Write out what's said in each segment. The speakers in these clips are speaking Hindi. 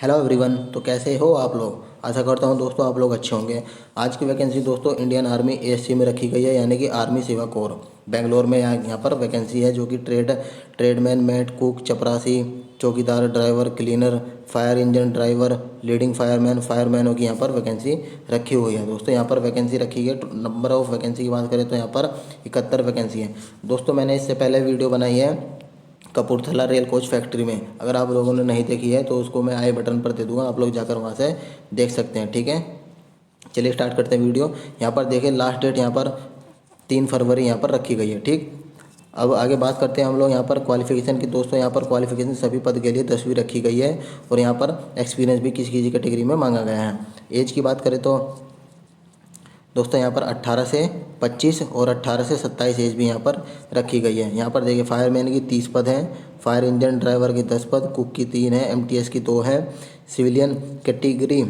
Hello everyone. तो कैसे हो आप लोग। आशा करता हूँ दोस्तों आप लोग अच्छे होंगे। आज की वैकेंसी दोस्तों इंडियन आर्मी एएससी में रखी गई है, यानी कि आर्मी सेवा कोर बेंगलोर में। यहाँ पर वैकेंसी है जो कि ट्रेडमैन, मेट, कुक, चपरासी, चौकीदार, driver, cleaner, fire engine driver, leading fireman, फायरमैनों की यहाँ पर वैकेंसी रखी हुई है। दोस्तों यहाँ पर वैकेंसी रखी है। नंबर ऑफ वैकेंसी की बात करें तो यहाँ पर 71 वैकेंसी है। दोस्तों मैंने इससे पहले वीडियो बनाई है कपूरथला रेल कोच फैक्ट्री में। अगर आप लोगों ने नहीं देखी है तो उसको मैं आई बटन पर दे दूंगा, आप लोग जाकर वहाँ से देख सकते हैं। ठीक है, चलिए स्टार्ट करते हैं वीडियो। यहाँ पर देखिए लास्ट डेट यहाँ पर 3 फरवरी यहाँ पर रखी गई है। ठीक, अब आगे बात करते हैं हम लोग यहाँ पर क्वालिफिकेशन की। दोस्तों यहाँ पर क्वालिफिकेशन सभी पद के लिए 10वीं रखी गई है और यहाँ पर एक्सपीरियंस भी किसी किसी कैटेगरी में मांगा गया है। एज की बात करें तो दोस्तों यहाँ पर 18 से 25 और 18 से 27 एज भी यहाँ पर रखी गई है। यहाँ पर देखिए फायरमैन की 30 पद हैं, फायर इंजन ड्राइवर की 10 पद, कुक की 3 है, एमटीएस की 2 है, सिविलियन कैटेगरी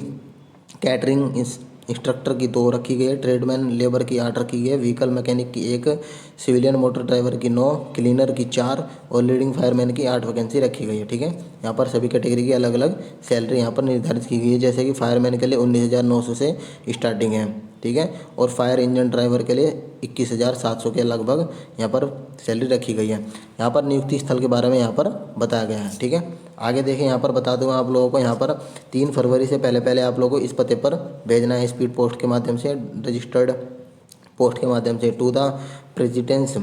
कैटरिंग इंस्ट्रक्टर की 2 रखी गई है, ट्रेडमैन लेबर की 8 रखी गई है, व्हीकल मैकेनिक की 1, सिविलियन मोटर ड्राइवर की 9, क्लीनर की 4 और लीडिंग फायरमैन की 8 वैकेंसी रखी गई है। ठीक है, यहाँ पर सभी कैटेगरी की अलग अलग सैलरी यहाँ पर निर्धारित की गई है। जैसे कि फायरमैन के लिए 19,900 से स्टार्टिंग है। ठीक है, और फायर इंजन ड्राइवर के लिए 21,700 के लगभग यहाँ पर सैलरी रखी गई है। यहाँ पर नियुक्ति स्थल के बारे में यहाँ पर बताया गया है। ठीक है, आगे देखें, यहाँ पर बता दूंगा आप लोगों को। यहाँ पर 3 फरवरी से पहले पहले आप लोगों को इस पते पर भेजना है स्पीड पोस्ट के माध्यम से, रजिस्टर्ड पोस्ट के माध्यम से, to the presidents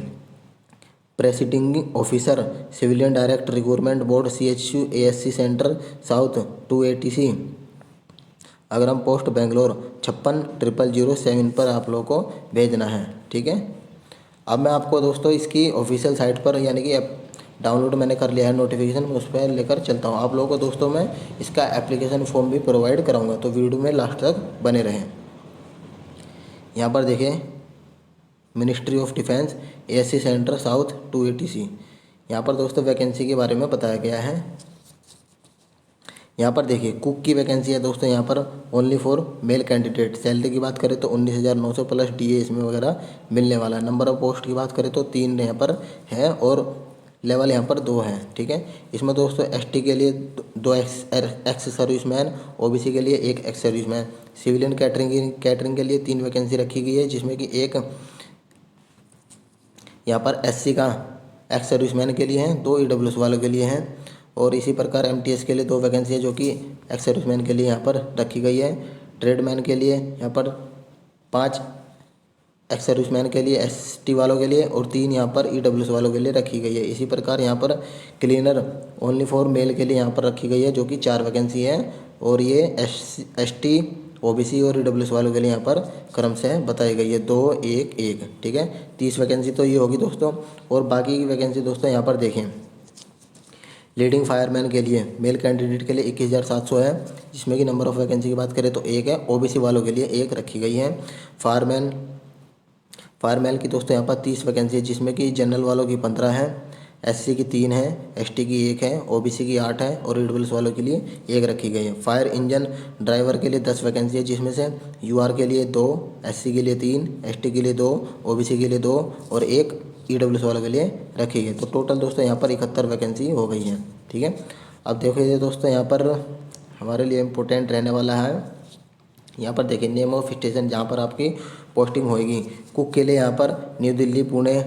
presiding officer, civilian director, recruitment board, CHU ASC centre south 280C, Agram post Bangalore 560007 पर आप लोगों को भेजना है। ठीक है, अब मैं आपको दोस्तों इसकी ऑफिशियल साइट पर, यानी कि डाउनलोड मैंने कर लिया है नोटिफिकेशन, मैं उस पर लेकर चलता हूँ आप लोगों को। दोस्तों मैं इसका एप्लीकेशन फॉर्म भी प्रोवाइड कराऊंगा, तो वीडियो में लास्ट तक बने रहें। यहाँ पर देखिए ministry of defence ASC centre south 280C, यहाँ पर दोस्तों वैकेंसी के बारे में बताया गया है। यहाँ पर देखिए कुक की वैकेंसी है दोस्तों, यहाँ पर only for male candidate. Salary की बात करें तो 19,900 प्लस DA इसमें वगैरह मिलने वाला है। नंबर ऑफ पोस्ट की बात करें तो 3 यहाँ पर है और लेवल यहाँ पर 2 है। ठीक है, इसमें दोस्तों ST के लिए 2 एक्स सर्विसमैन, OBC के लिए 1 एक्स सर्विसमैन, सिविलियन कैटरिंग के लिए 3 वैकेंसी रखी गई है, जिसमें कि 1 यहाँ पर SC का एक्स सर्विसमैन के लिए हैं, 2 EWS वालों के लिए हैं, और इसी प्रकार MTS के लिए 2 वैकेंसी है जो कि एक्स सर्विसमैन के लिए यहाँ पर रखी गई है। ट्रेडमैन के लिए यहाँ पर 5 एक्स सर्विसमैन के लिए, ST वालों के लिए, और 3 यहाँ पर EWS वालों के लिए रखी गई है। इसी प्रकार यहाँ पर क्लीनर ओनली फॉर मेल के लिए यहाँ पर रखी गई है, जो कि 4 वैकेंसी है, और ये ST OBC और EWS वालों के लिए यहाँ पर क्रम से बताई गई है 2 1 1। ठीक है, 30 वैकेंसी तो ये होगी दोस्तों। और बाकी की वैकेंसी दोस्तों यहाँ पर देखें, लीडिंग फायरमैन के लिए मेल कैंडिडेट के लिए 21,700 है, जिसमें कि नंबर ऑफ वैकेंसी की बात करें तो 1 है, OBC वालों के लिए 1 रखी गई है। फायरमैन की दोस्तों यहाँ पर 30 वैकेंसी है, जिसमें कि जनरल वालों की 15 है, SC की 3 है, ST की 1 है, OBC की 8 है, और EWS वालों के लिए 1 रखी गई है। फायर इंजन ड्राइवर के लिए 10 वैकेंसी है, जिसमें से UR के लिए 2, SC के लिए 3, ST के लिए 2, OBC के लिए 2 और 1 EWS वालों के लिए रखी गई। तो टोटल दोस्तों यहाँ पर 71 वैकेंसी हो गई है। ठीक है, अब देखिए दोस्तों यहाँ पर हमारे लिए इम्पोर्टेंट रहने वाला है, यहाँ पर देखिए नेम ऑफ स्टेशन जहाँ पर आपकी पोस्टिंग होएगी। कुक के लिए यहाँ पर न्यू दिल्ली, पुणे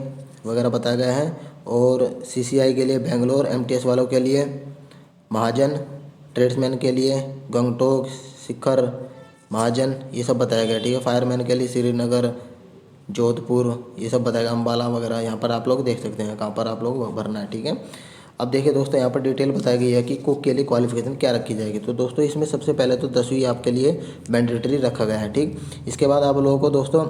वगैरह बताया गया है, और CCI के लिए बेंगलोर, MTS वालों के लिए महाजन, ट्रेड्समैन के लिए गंगटोक, शिखर, महाजन, ये सब बताया गया। ठीक है, फायरमैन के लिए श्रीनगर, जोधपुर, ये सब बताएगा, अम्बाला वगैरह। यहाँ पर आप लोग देख सकते हैं कहाँ पर आप लोग भरना है। ठीक है, अब देखिए दोस्तों यहाँ पर डिटेल बताई गई है कि कुक के लिए क्वालिफिकेशन क्या रखी जाएगी। तो दोस्तों इसमें सबसे पहले तो 10वीं आपके लिए मैंडेटरी रखा गया है। ठीक, इसके बाद आप लोगों को दोस्तों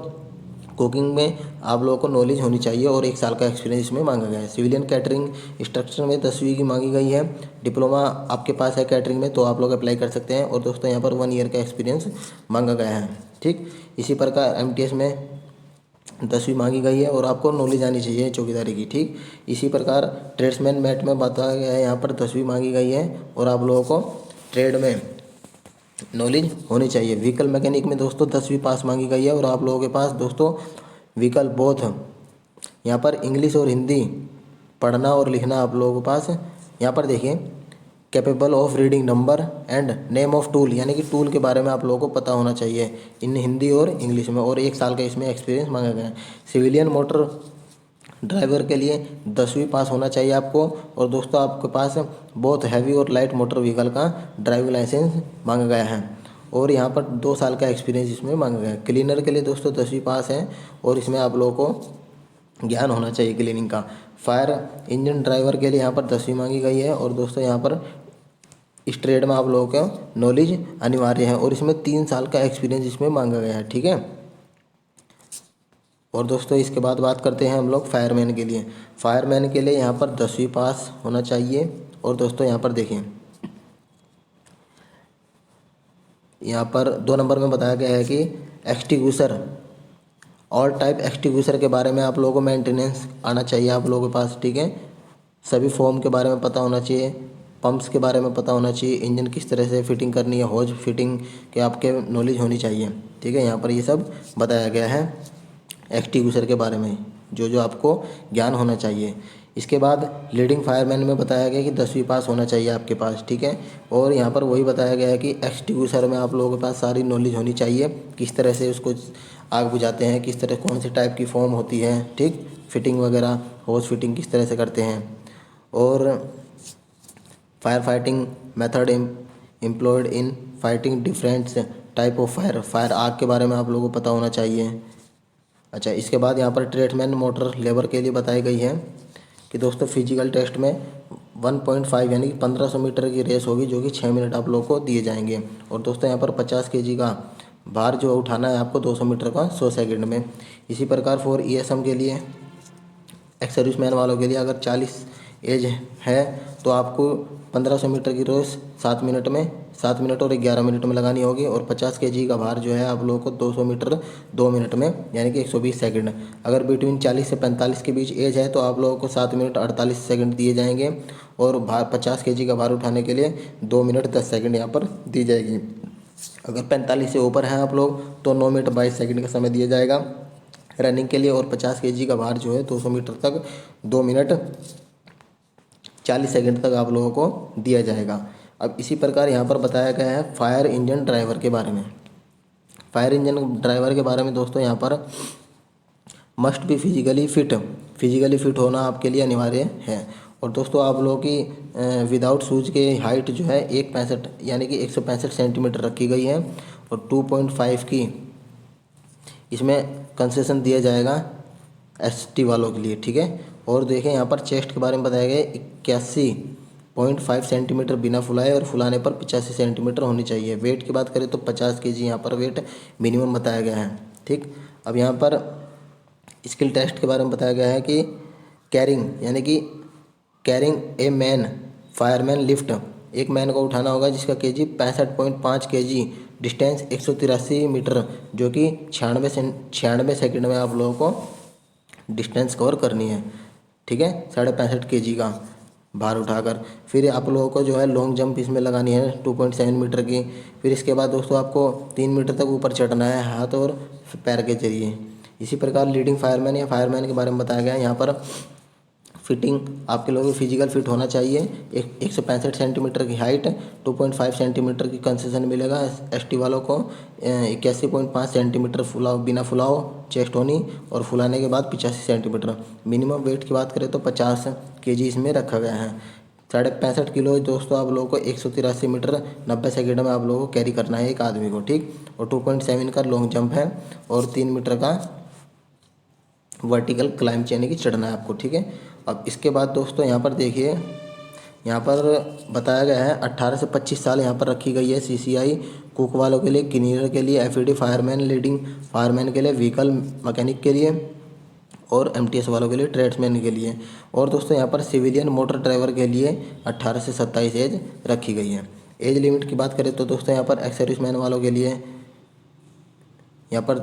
कुकिंग में आप लोगों को नॉलेज होनी चाहिए और 1 साल का एक्सपीरियंस इसमें मांगा गया है। सिविलियन कैटरिंग इंस्ट्रक्टर में 10वीं की मांगी गई है। डिप्लोमा आपके पास है कैटरिंग में तो आप लोग अप्लाई कर सकते हैं, और दोस्तों यहाँ पर 1 ईयर का एक्सपीरियंस मांगा गया है। ठीक, इसी प्रकार MTS में 10वीं मांगी गई है और आपको नॉलेज आनी चाहिए चौकीदारी की। ठीक, इसी प्रकार ट्रेड्समैन मैट में बताया गया है, यहाँ पर 10वीं मांगी गई है और आप लोगों को ट्रेड में नॉलेज होनी चाहिए। व्हीकल मैकेनिक में दोस्तों 10वीं पास मांगी गई है और आप लोगों के पास दोस्तों व्हीकल बोथ यहाँ पर इंग्लिश और हिंदी पढ़ना और लिखना आप लोगों के पास। यहाँ पर देखिए capable of reading number and name of tool, यानी कि टूल के बारे में आप लोगों को पता होना चाहिए इन हिंदी और इंग्लिश में, और 1 साल का इसमें एक्सपीरियंस मांगा गया है। सिविलियन मोटर ड्राइवर के लिए 10वीं पास होना चाहिए आपको, और दोस्तों आपके पास बहुत हैवी और लाइट मोटर व्हीकल का ड्राइविंग लाइसेंस मांगा गया है, और यहाँ पर 2 साल का एक्सपीरियंस इसमें मांगा गया है। क्लीनर के लिए दोस्तों 10वीं पास है, और इसमें आप लोगों को ज्ञान होना चाहिए क्लीनिंग का। फायर इंजन ड्राइवर के लिए यहाँ पर 10वीं मांगी गई है, और दोस्तों यहाँ पर इस ट्रेड में आप लोगों का नॉलेज अनिवार्य है, और इसमें 3 साल का एक्सपीरियंस इसमें मांगा गया है, ठीक है। और दोस्तों इसके बाद बात करते हैं हम लोग फायरमैन के लिए। फायरमैन के लिए यहाँ पर 10वीं पास होना चाहिए, और दोस्तों यहाँ पर देखिए, यहाँ पर 2 नंबर में बताया गया है कि एक्सटिंग्विशर, ऑल टाइप एक्सटिंग्विशर के बारे में आप लोगों को मेंटेनेंस आना चाहिए आप लोगों के पास, ठीक है। सभी फॉर्म के बारे में पता होना चाहिए, पंप्स के बारे में पता होना चाहिए, इंजन किस तरह से फिटिंग करनी है, होज फिटिंग के आपके नॉलेज होनी चाहिए, ठीक है। यहाँ पर ये सब बताया गया है एक्सटिंग्विशर के बारे में, जो जो आपको ज्ञान होना चाहिए। इसके बाद लीडिंग फायरमैन में बताया गया कि 10वीं पास होना चाहिए आपके पास, ठीक है। और यहाँ पर वही बताया गया है कि एक्सटिंग्विशर में आप लोगों के पास सारी नॉलेज होनी चाहिए, किस तरह से उसको आग बुझाते हैं, किस तरह कौन सी टाइप की फॉर्म होती है, ठीक, फिटिंग वगैरह, होज फिटिंग किस तरह से करते हैं, और fire fighting method employed in fighting different type of fire, fire आग के बारे में आप लोगों को पता होना चाहिए। अच्छा, इसके बाद यहाँ पर ट्रेडमैन मोटर लेबर के लिए बताई गई है कि दोस्तों फिजिकल टेस्ट में 1.5 यानी कि 1500 मीटर की रेस होगी, जो कि 6 मिनट आप लोगों को दिए जाएंगे। और दोस्तों यहाँ पर 50 kg का भार जो उठाना है आपको 200 मीटर का 100 सेकंड में। इसी प्रकार फॉर ESM के लिए, एक्स सर्विसमैन वालों के लिए अगर 40 एज है तो आपको 1500 मीटर की रेस 7 मिनट और 11 मिनट में लगानी होगी, और 50 kg का भार जो है आप लोगों को 200 मीटर 2 मिनट में यानी कि 120 सेकंड। अगर बिटवीन 40 से 45 के बीच एज है तो आप लोगों को 7 मिनट 48 सेकंड दिए जाएंगे, और 50 kg का भार उठाने के लिए 2 मिनट 10 सेकंड यहाँ पर दी जाएगी। अगर 45 से ऊपर हैं आप लोग तो 9 मिनट 22 सेकंड का समय दिया जाएगा रनिंग के लिए, और 50 kg का भार जो है 200 मीटर तक 2 मिनट 40 सेकंड तक आप लोगों को दिया जाएगा। अब इसी प्रकार यहाँ पर बताया गया है फायर इंजन ड्राइवर के बारे में। फायर इंजन ड्राइवर के बारे में दोस्तों यहाँ पर मस्ट बी फिजिकली फिट होना आपके लिए अनिवार्य है। और दोस्तों आप लोगों की विदाउट शूज़ के हाइट जो है 165 यानी कि 165 सेंटीमीटर रखी गई है, और 2.5 की इसमें कंसेशन दिया जाएगा ST वालों के लिए, ठीक है। और देखें यहाँ पर चेस्ट के बारे में बताया गया है 81.5 सेंटीमीटर बिना फुलाए, और फुलाने पर 85 सेंटीमीटर होनी चाहिए। वेट की बात करें तो 50 kg यहाँ पर वेट मिनिमम बताया गया है, ठीक। अब यहाँ पर स्किल टेस्ट के बारे में बताया गया है कि carrying a man fireman lift, एक मैन को उठाना होगा जिसका केजी 65.5 kg, डिस्टेंस 183 मीटर, जो कि 96 सेकंड में आप लोगों को डिस्टेंस कवर करनी है, ठीक है। 65.5 kg का भार उठाकर फिर आप लोगों को जो है लॉन्ग जंप इसमें लगानी है 2.7 मीटर की। फिर इसके बाद दोस्तों आपको 3 मीटर तक ऊपर चढ़ना है हाथ और पैर के जरिए। इसी प्रकार लीडिंग फायरमैन या फायरमैन के बारे में बताया गया है। यहाँ पर फिटिंग आपके लोगों को फिजिकल फिट होना चाहिए, 165 सेंटीमीटर की हाइट, 2.5 सेंटीमीटर की कंसेशन मिलेगा। ST वालों को 81.5 सेंटीमीटर फुलाव बिना फुलाव चेस्ट होनी, और फुलाने के बाद 85 सेंटीमीटर। मिनिमम वेट की बात करें तो 50 kg इसमें रखा गया है। 65.5 किलो दोस्तों आप लोगों को 183 मीटर 90 सेकेंड में आप लोगों को कैरी करना है एक आदमी को, ठीक। और 2.7 का लॉन्ग जंप है, और 3 मीटर का वर्टिकल क्लाइंब यानी कि चढ़ना है आपको, ठीक है। अब इसके बाद दोस्तों यहाँ पर देखिए, यहाँ पर बताया गया है 18 से 25 साल यहाँ पर रखी गई है CCI कुक वालों के लिए, क्लीनर के लिए, FED फायरमैन, लीडिंग फायरमैन के लिए, व्हीकल मैकेनिक के लिए, और MTS वालों के लिए, ट्रेड्समैन के लिए। और दोस्तों यहाँ पर सिविलियन मोटर ड्राइवर के लिए 18 से 27 एज रखी गई है। एज लिमिट की बात करें तो दोस्तों यहाँ पर एक्स सर्विसमैन वालों के लिए यहाँ पर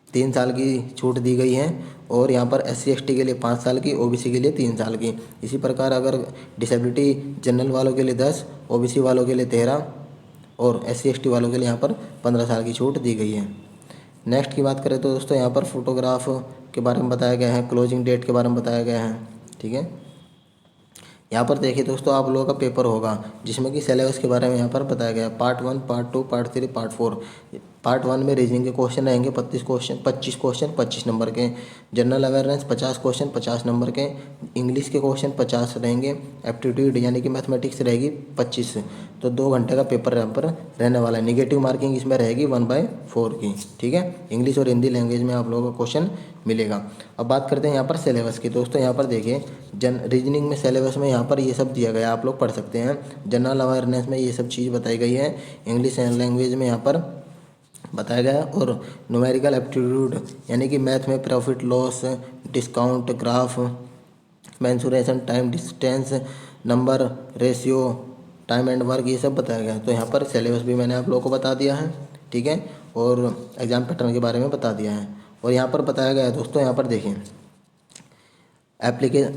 3 साल की छूट दी गई है, और यहाँ पर SC ST के लिए 5 साल की, OBC के लिए 3 साल की। इसी प्रकार अगर डिसेबिलिटी जनरल वालों के लिए 10, OBC वालों के लिए 13, और SC ST वालों के लिए यहाँ पर 15 साल की छूट दी गई है। नेक्स्ट की बात करें तो दोस्तों यहाँ पर फोटोग्राफ के बारे में बताया गया है, क्लोजिंग डेट के बारे में बताया गया है, ठीक है। यहाँ पर देखिए दोस्तों, आप लोगों का पेपर होगा जिसमें कि सिलेबस के बारे में यहाँ पर बताया गया है। Part 1, part 2, part 3, part 4। Part 1 में रीजनिंग के क्वेश्चन रहेंगे 25 क्वेश्चन 25 नंबर के। जनरल अवेयरनेस 50 क्वेश्चन 50 नंबर के। इंग्लिश के क्वेश्चन 50 रहेंगे। एप्टीट्यूड यानी कि मैथमेटिक्स रहेगी 25। तो 2 घंटे का पेपर यहाँ पर रहने वाला है। निगेटिव मार्किंग इसमें रहेगी 1/4 की, ठीक है। इंग्लिश और हिंदी लैंग्वेज में आप लोगों को क्वेश्चन मिलेगा। अब बात करते हैं यहाँ पर सिलेबस की। दोस्तों यहाँ पर देखिए, रीजनिंग में सिलेबस में यहाँ पर ये सब दिया गया है, आप लोग पढ़ सकते हैं। जनरल अवेयरनेस में ये सब चीज़ बताई गई है। इंग्लिश लैंग्वेज में यहाँ पर बताया गया है। और न्यूमेरिकल एप्टीट्यूड यानी कि मैथ में profit loss, discount, graph, mensuration, time distance, number, ratio, time and work, ये सब बताया गया है। तो यहाँ पर सिलेबस भी मैंने आप लोगों को बता दिया है, ठीक है। और एग्जाम पैटर्न के बारे में बता दिया है। और यहाँ पर बताया गया है दोस्तों, यहाँ पर देखिए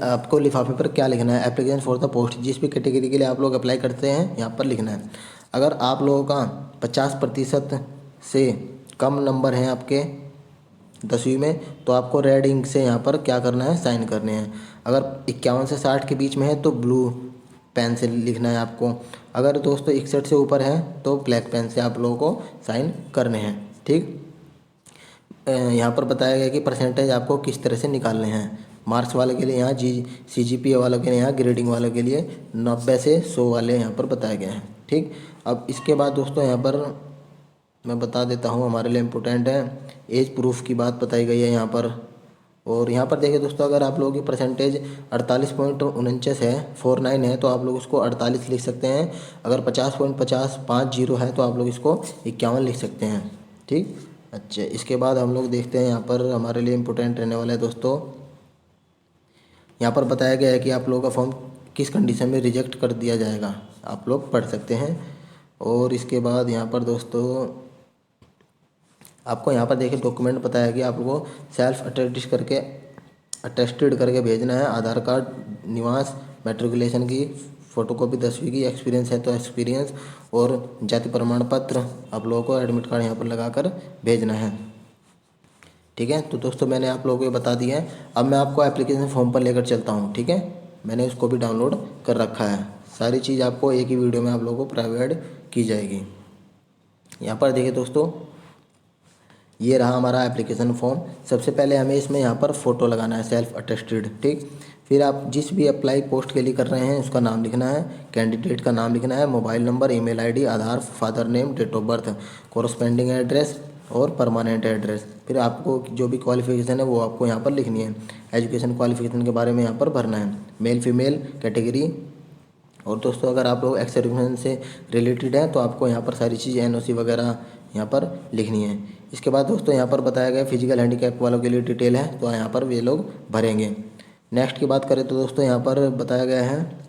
आपको लिफाफे पर क्या लिखना है। एप्लीकेशन फॉर द पोस्ट, जिस भी कैटेगरी के लिए आप लोग अप्लाई करते हैं यहाँ पर लिखना है। अगर आप लोगों का 50% से कम नंबर हैं आपके 10वीं में, तो आपको रेड इंक से यहाँ पर क्या करना है, साइन करने हैं। अगर 51 से 60 के बीच में है तो ब्लू पेन से लिखना है आपको। अगर दोस्तों 61 से ऊपर है तो ब्लैक पेन से आप लोगों को साइन करने हैं, ठीक। यहाँ पर बताया गया कि परसेंटेज आपको किस तरह से निकालने हैं। मार्क्स वाले के लिए यहाँ CGPA वालों के लिए यहाँ ग्रेडिंग वालों के लिए 90 से 100 वाले यहाँ पर बताया गया है, ठीक। अब इसके बाद दोस्तों यहाँ पर मैं बता देता हूँ, हमारे लिए इम्पोर्टेंट है, एज प्रूफ की बात बताई गई है यहाँ पर। और यहाँ पर देखिए दोस्तों, अगर आप लोगों की परसेंटेज 48.49 है, 49 है, तो आप लोग उसको 48 लिख सकते हैं। अगर 50.50 है तो आप लोग इसको 51 लिख सकते हैं, ठीक। अच्छा, इसके बाद हम लोग देखते हैं यहाँ पर हमारे लिए इम्पोर्टेंट रहने वाला है दोस्तों। यहाँ पर बताया गया है कि आप लोगों का फॉर्म किस कंडीशन में रिजेक्ट कर दिया जाएगा, आप लोग पढ़ सकते हैं। और इसके बाद यहाँ पर दोस्तों आपको यहाँ पर देखिए डॉक्यूमेंट बताया कि आपको सेल्फ अटेस्टेड करके भेजना है। आधार कार्ड, निवास, मैट्रिकुलेशन की फ़ोटोकॉपी 10वीं की, एक्सपीरियंस है तो एक्सपीरियंस, और जाति प्रमाण पत्र आप लोगों को एडमिट कार्ड यहाँ पर लगाकर भेजना है, ठीक है। तो दोस्तों मैंने आप लोगों को ये बता दिया है। अब मैं आपको एप्लीकेशन फॉर्म पर लेकर चलता हूँ, ठीक है। मैंने उसको भी डाउनलोड कर रखा है। सारी चीज़ आपको एक ही वीडियो में आप लोगों को प्रोवाइड की जाएगी। यहाँ पर देखिए दोस्तों, ये रहा हमारा एप्लीकेशन फॉर्म। सबसे पहले हमें इसमें यहाँ पर फ़ोटो लगाना है, सेल्फ अटेस्टेड, ठीक। फिर आप जिस भी अप्लाई पोस्ट के लिए कर रहे हैं उसका नाम लिखना है, कैंडिडेट का नाम लिखना है, mobile number, email ID, Aadhaar, father name, date of birth, corresponding address और परमानेंट एड्रेस। फिर आपको जो भी क्वालिफिकेशन है वो आपको यहाँ पर लिखनी है। एजुकेशन क्वालिफिकेशन के बारे में यहाँ पर भरना है, मेल फीमेल कैटेगरी। और दोस्तों अगर आप लोग एक्स सर्विसमैन से रिलेटेड हैं तो आपको यहाँ पर सारी चीज़ NOC वगैरह यहाँ पर लिखनी है। इसके बाद दोस्तों यहाँ पर बताया गया फिजिकल हैंडीकैप वालों के लिए डिटेल है, तो यहाँ पर वे लोग भरेंगे। नेक्स्ट की बात करें तो दोस्तों यहाँ पर बताया गया है,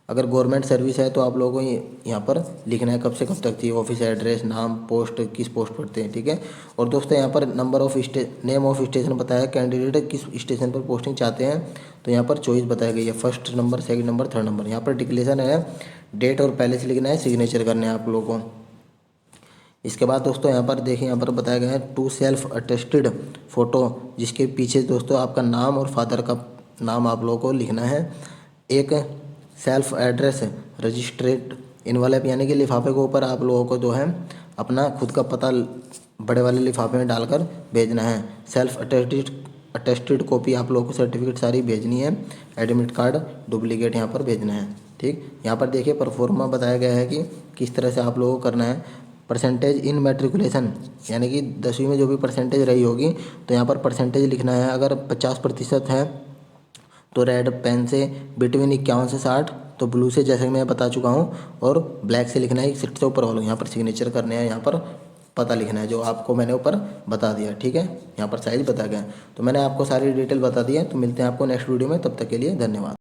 अगर गवर्नमेंट सर्विस है तो आप लोगों को यहाँ पर लिखना है कब से कब तक थी, ऑफिस एड्रेस, नाम, पोस्ट, किस पोस्ट पर थे, ठीक है। और दोस्तों यहाँ पर नेम ऑफ स्टेशन बताया, कैंडिडेट किस स्टेशन पर पोस्टिंग चाहते हैं, तो यहाँ पर चॉइस बताई गई है, first number, second number, third number. यहाँ पर डिक्लेरेशन है, डेट और पहले से लिखना है, सिग्नेचर करने हैं आप लोगों को। इसके बाद दोस्तों यहाँ पर देखिए, यहाँ पर बताया गया है 2 सेल्फ अटेस्टेड फ़ोटो, जिसके पीछे दोस्तों आपका नाम और फादर का नाम आप लोगों को लिखना है। एक सेल्फ एड्रेस रजिस्ट्रेड इनवॉल्व यानी कि लिफाफे के ऊपर आप लोगों को जो है अपना खुद का पता बड़े वाले लिफाफे में डालकर भेजना है। सेल्फ अटेस्टेड कॉपी आप लोगों को सर्टिफिकेट सारी भेजनी है। एडमिट कार्ड डुप्लीकेट यहाँ पर भेजना है, ठीक। यहाँ पर देखिए परफॉर्मा बताया गया है कि किस तरह से आप लोगों को करना है। परसेंटेज इन मैट्रिकुलेशन यानी कि 10वीं में जो भी परसेंटेज रही होगी तो यहाँ पर परसेंटेज लिखना है। अगर 50% है तो रेड पेन से, बिटवीन 51 से 60 तो ब्लू से, जैसे मैं बता चुका हूँ, और ब्लैक से लिखना है 60 से ऊपर वालों। यहाँ पर सिग्नेचर करने हैं, यहाँ पर पता लिखना है जो आपको मैंने ऊपर बता दिया, ठीक है। यहाँ पर साइज बता गया। तो मैंने आपको सारी डिटेल बता दी है। तो मिलते हैं आपको नेक्स्ट वीडियो में, तब तक के लिए धन्यवाद।